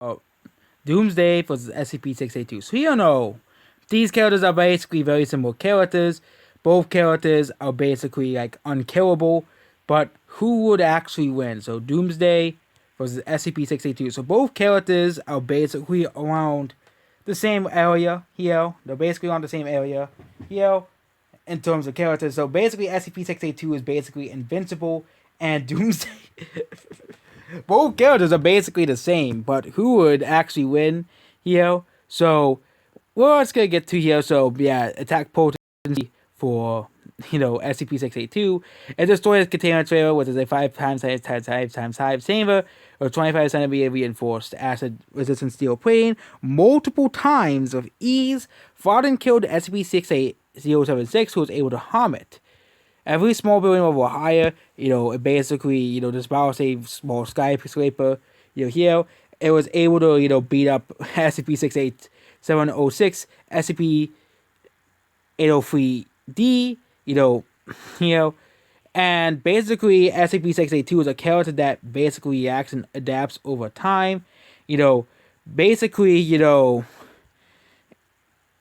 Oh, Doomsday versus SCP-682. So you know, these characters are basically very similar characters. Both characters are basically like unkillable, but who would actually win? So Doomsday versus SCP-682. So both characters are basically around the same area here. They're basically on the same area here in terms of characters. So basically, SCP-682 is basically invincible, and Doomsday. Both characters are basically the same, but who would actually win here? So we're just gonna get to here. So yeah, attack potency for SCP-682. It destroys container trailer, which is a 5 times chamber or 25 centimeter reinforced acid resistant steel plane multiple times with ease. Fought and killed SCP-68076, who was able to harm it. Every small building level higher, it basically, this battle save small skyscraper, here, it was able to, beat up SCP-68706, SCP-803D, and basically SCP-682 is a character that basically reacts and adapts over time. Basically,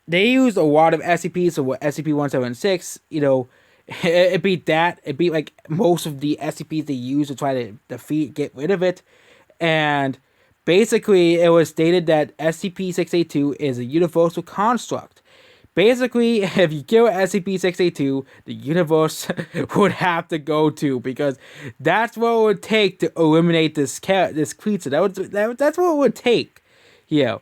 they used a lot of SCPs, so what SCP-176, it beat that. It beat like most of the SCPs they used to try to get rid of it. And basically, it was stated that SCP-682 is a universal construct. Basically, if you kill SCP-682, the universe would have to go to, because that's what it would take to eliminate this creature. That's what it would take. Yeah.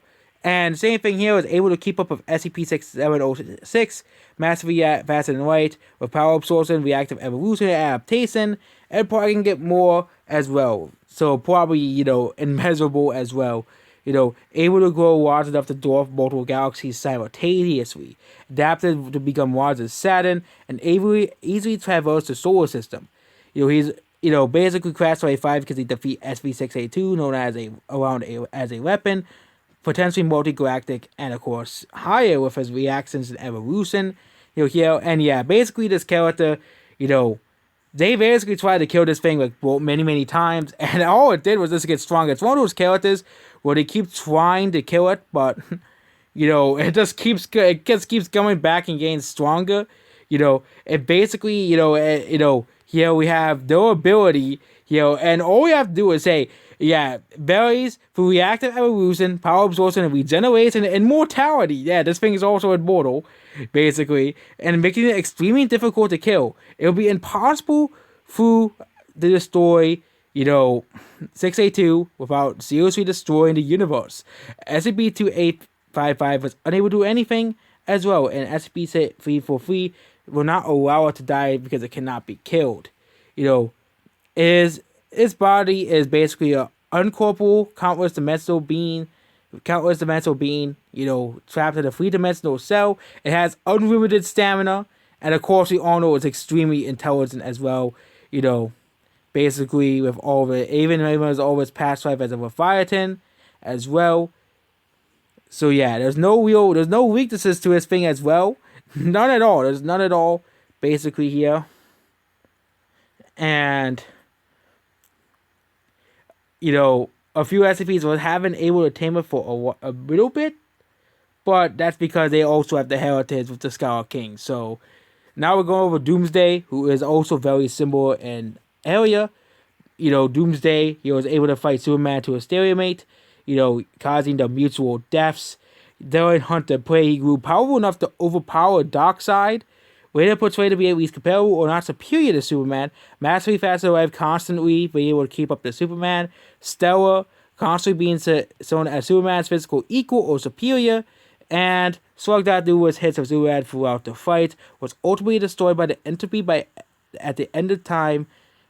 And same thing here, was able to keep up with SCP-6706, massively faster than light, with power absorption, reactive evolution, and adaptation, and probably can get more as well. So probably, immeasurable as well. Able to grow large enough to dwarf multiple galaxies simultaneously, adapted to become large as Saturn, and easily traverse the solar system. He's basically classified 5 because he defeat SV682, known as as a weapon, potentially multi-galactic, and of course higher with his reactions and evolution. Here and yeah, basically this character, they basically tried to kill this thing like many times, and all it did was just get stronger. It's one of those characters where they keep trying to kill it, but it just keeps coming back and getting stronger. It basically here we have their ability, and all we have to do is say, yeah, berries for reactive evolution, power absorption, and regeneration, and immortality. Yeah, this thing is also immortal, basically, and making it extremely difficult to kill. It'll be impossible to destroy, 682 without seriously destroying the universe. SCP-2855 was unable to do anything as well, and SCP-343 will not allow it to die because it cannot be killed. Its body is basically a uncorporeal, countless dimensional being, trapped in a three-dimensional cell. It has unlimited stamina, and of course, we all know it's extremely intelligent as well. Basically with all of it, even remembers all of its past life as a Leviathan as well. So yeah, there's no weaknesses to this thing as well. None at all. There's none at all, basically here. And a few SCPs haven't able to tame it for a little bit, but that's because they also have the heritage with the Scarlet King. So now we're going over Doomsday, who is also very similar in area. Doomsday, he was able to fight Superman to a stalemate, causing the mutual deaths. During Hunt the Prey, he grew powerful enough to overpower Darkseid. Later portrayed to be at least comparable or not superior to Superman. Massively faster alive, constantly being able to keep up to Superman. Stellar, constantly being shown as Superman's physical equal or superior. And Slug.do was hits of Superman throughout the fight. Was ultimately destroyed by the entropy at the end of time.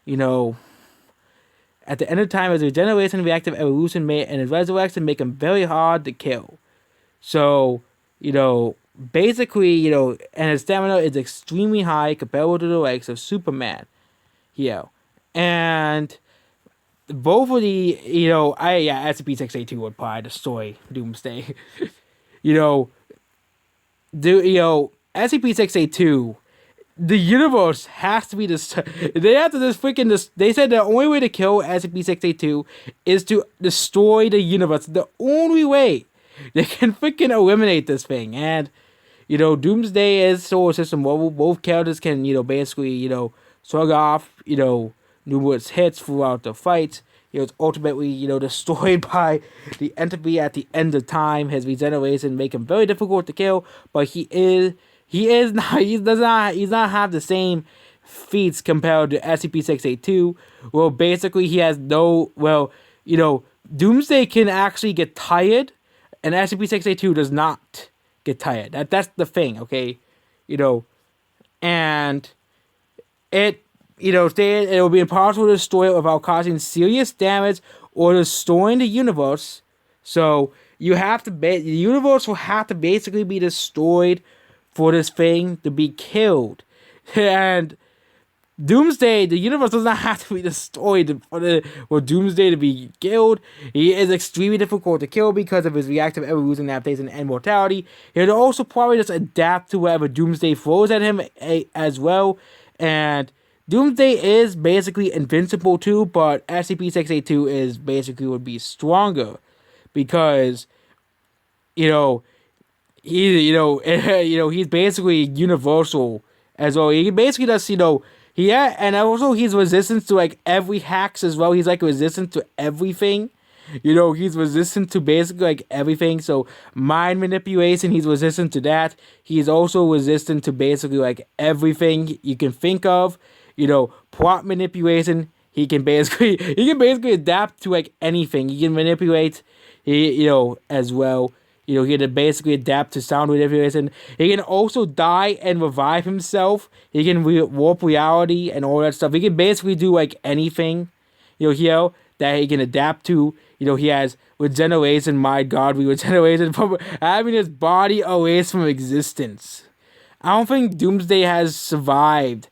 At the end of time, as regeneration, reactive evolution and his resurrection make him very hard to kill. So, basically, and his stamina is extremely high comparable to the likes of Superman. And both of the, SCP-682 would probably destroy Doomsday. SCP-682, the universe has to be this. They have to just freaking this. They said the only way to kill SCP-682 is to destroy the universe. The only way they can freaking eliminate this thing. And Doomsday is solar system level. Both characters can basically shrug off numerous hits throughout the fight. It's ultimately destroyed by the entropy at the end of time. His regeneration make him very difficult to kill, but he's not have the same feats compared to SCP-682. Well, basically he has Doomsday can actually get tired, and SCP-682 does not get tired. That's the thing, okay? And it will be impossible to destroy it without causing serious damage or destroying the universe. So you have to the universe will have to basically be destroyed for this thing to be killed. And Doomsday, the universe does not have to be destroyed for Doomsday to be killed. He is extremely difficult to kill because of his reactive evolution, adaptation, and mortality. He'll also probably just adapt to whatever Doomsday throws at him as well. And Doomsday is basically invincible too, but SCP-682 is basically would be stronger because he's basically universal as well. He basically does and also he's resistant to like every hacks as well. He's like resistant to everything. He's resistant to basically like everything. So mind manipulation, he's resistant to that. He's also resistant to basically like everything you can think of. Plot manipulation. He can basically adapt to like anything. He can manipulate. As well. He can basically adapt to sound manipulation. He can also die and revive himself. He can warp reality and all that stuff. He can basically do like anything. That he can adapt to. He has regeneration. My God, regeneration from having his body erased from existence. I don't think Doomsday has survived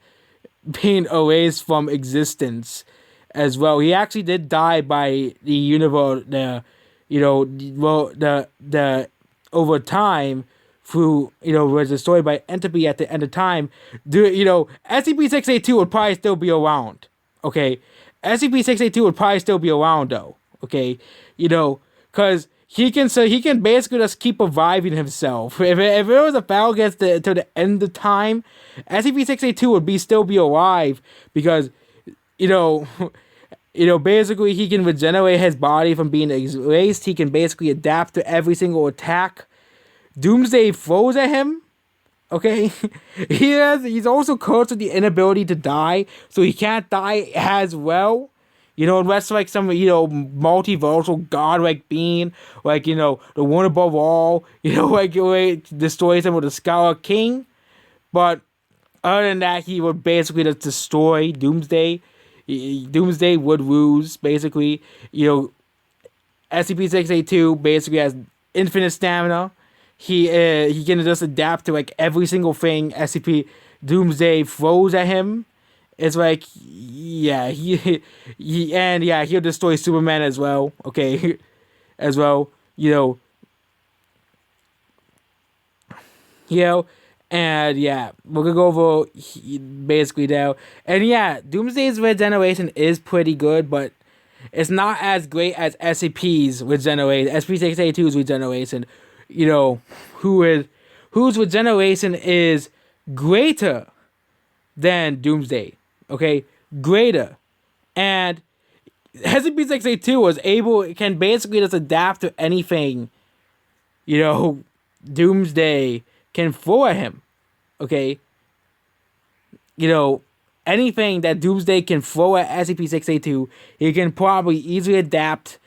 being erased from existence as well. He actually did die by the universe, the over time through, was destroyed by entropy at the end of time. SCP-682 would probably still be around, okay? SCP-682 would probably still be around, though, okay? Because he can basically just keep reviving himself. If it was a battle gets to the end of time, SCP-682 would still be alive because, basically he can regenerate his body from being erased. He can basically adapt to every single attack Doomsday throws at him. Okay, he's also cursed with the inability to die, so he can't die as well. Unless like some multiversal godlike being, like the one above all, like destroys him with the Scholar King. But other than that, he would basically just destroy Doomsday. Doomsday would lose basically. SCP-682 basically has infinite stamina. He can just adapt to like every single thing SCP Doomsday throws at him. It's like, yeah, he'll destroy Superman as well. Okay, as well, and yeah, we're gonna go over basically now. And yeah, Doomsday's regeneration is pretty good, but it's not as great as SCP's regeneration. SCP-682's regeneration. Whose regeneration is greater than Doomsday. Okay, greater. And SCP-682 can basically just adapt to anything, Doomsday can throw at him. Okay, anything that Doomsday can throw at SCP-682, he can probably easily adapt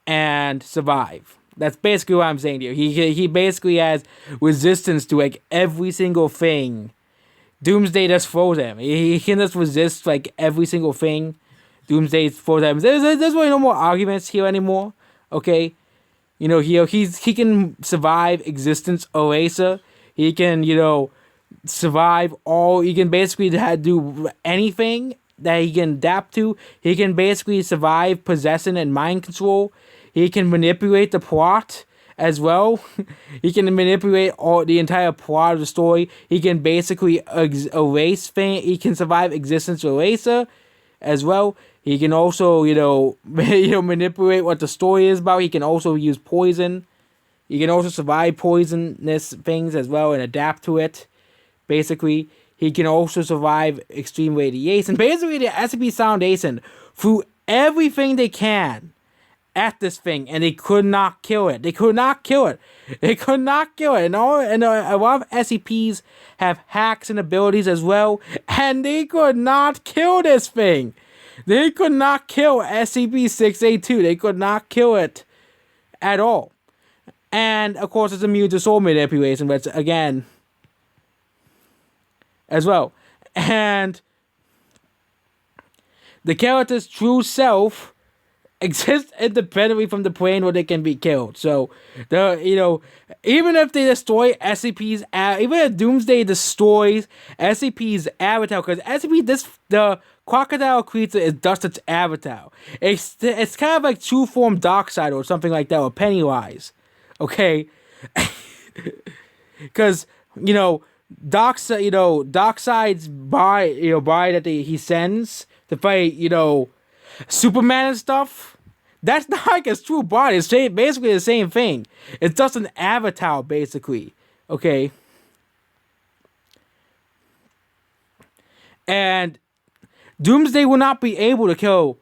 and survive. That's basically what I'm saying to you. He basically has resistance to like every single thing Doomsday just throws at him. He can just resist like every single thing Doomsday throws at him. There's really no more arguments here anymore. Okay, he can survive existence eraser. He can survive all. He can basically do anything that he can adapt to. He can basically survive possession and mind control. He can manipulate the plot as well. He can manipulate the entire plot of the story. He can basically erase things. He can survive existence eraser as well. He can also, manipulate what the story is about. He can also use poison. He can also survive poisonous things as well and adapt to it. Basically, he can also survive extreme radiation. Basically, the SCP Foundation threw everything they can at this thing, and they could not kill it. They could not kill it. They could not kill it. And a lot of SCPs have hacks and abilities as well, and they could not kill this thing. They could not kill SCP-682. They could not kill it at all. And, of course, it's immune to soul manipulation, but again, as well. And the character's true self exists independently from the plane where they can be killed. So, even if they destroy SCP's, even if Doomsday destroys SCP's avatar, because the crocodile creature is just its avatar. It's kind of like True Form Darkseid or something like that, or Pennywise. Okay? Because, Darkseid's body that he sends to fight, Superman and stuff, that's not like his true body. It's basically the same thing. It's just an avatar, basically. Okay? And Doomsday will not be able to kill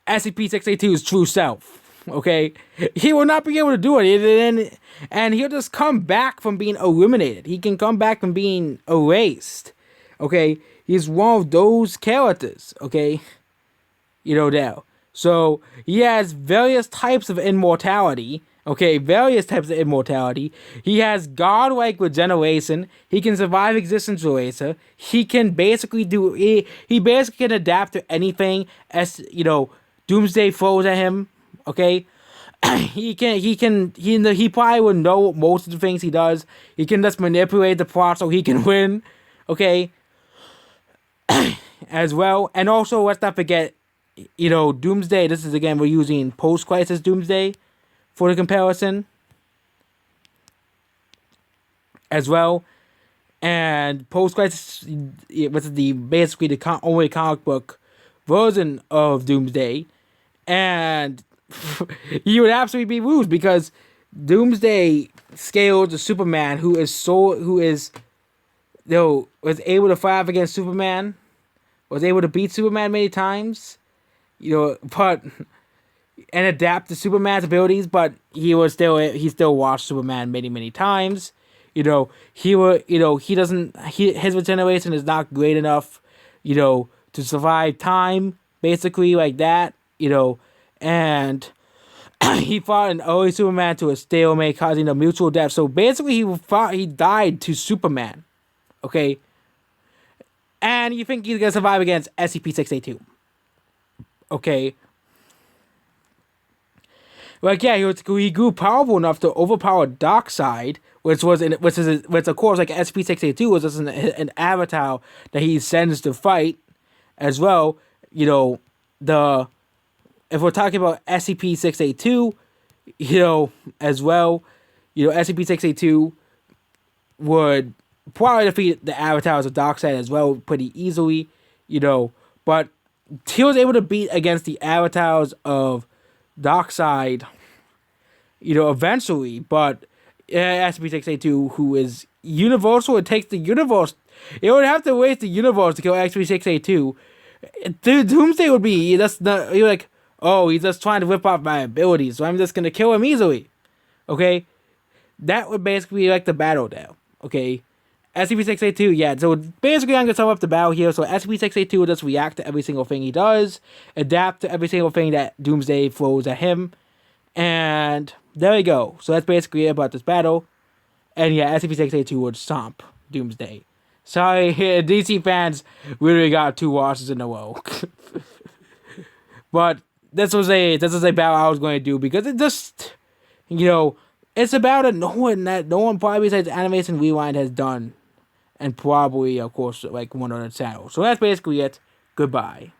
SCP-682's true self. Okay? He will not be able to do it. And he'll just come back from being eliminated. He can come back from being erased. Okay? He's one of those characters. Okay? Now. So, he has various types of immortality. Okay? Various types of immortality. He has godlike regeneration. He can survive existence eraser. He can basically he basically can adapt to anything as, Doomsday throws at him. Okay? He probably would know most of the things he does. He can just manipulate the plot so he can win. Okay? As well. And also, let's not forget, Doomsday, this is again, we're using post-crisis Doomsday for the comparison. As well. And post-crisis, which is basically the only comic book version of Doomsday. And you would absolutely be rude because Doomsday scales to Superman, who was able to fight against Superman, was able to beat Superman many times, but and adapt to Superman's abilities, but he still watched Superman many times. His regeneration is not great enough, to survive time, basically like that, and he fought an early Superman to a stalemate, causing a mutual death. So basically, he died to Superman. Okay? And you think he's gonna survive against SCP-682. Okay? Like, yeah, he grew powerful enough to overpower Darkseid, which of course, like SCP-682 was just an avatar that he sends to fight, as well. If we're talking about SCP-682, as well, SCP-682 would probably defeat the avatars of Darkseid as well pretty easily, but he was able to beat against the avatars of Darkseid, eventually, but SCP-682, who is universal, it takes the universe. It would have to waste the universe to kill SCP-682. Doomsday would be, you're like, oh, he's just trying to rip off my abilities, so I'm just going to kill him easily. Okay? That would basically be like the battle now. Okay? SCP-682, yeah. So basically, I'm going to sum up the battle here. So SCP-682 will just react to every single thing he does, adapt to every single thing that Doomsday throws at him, and there we go. So that's basically it about this battle. And yeah, SCP-682 would stomp Doomsday. Sorry, DC fans really got 2 losses in a row. But this was a battle I was going to do because it just, it's about a no one probably besides Animation Rewind has done, and probably, of course, like one other channel. So that's basically it. Goodbye.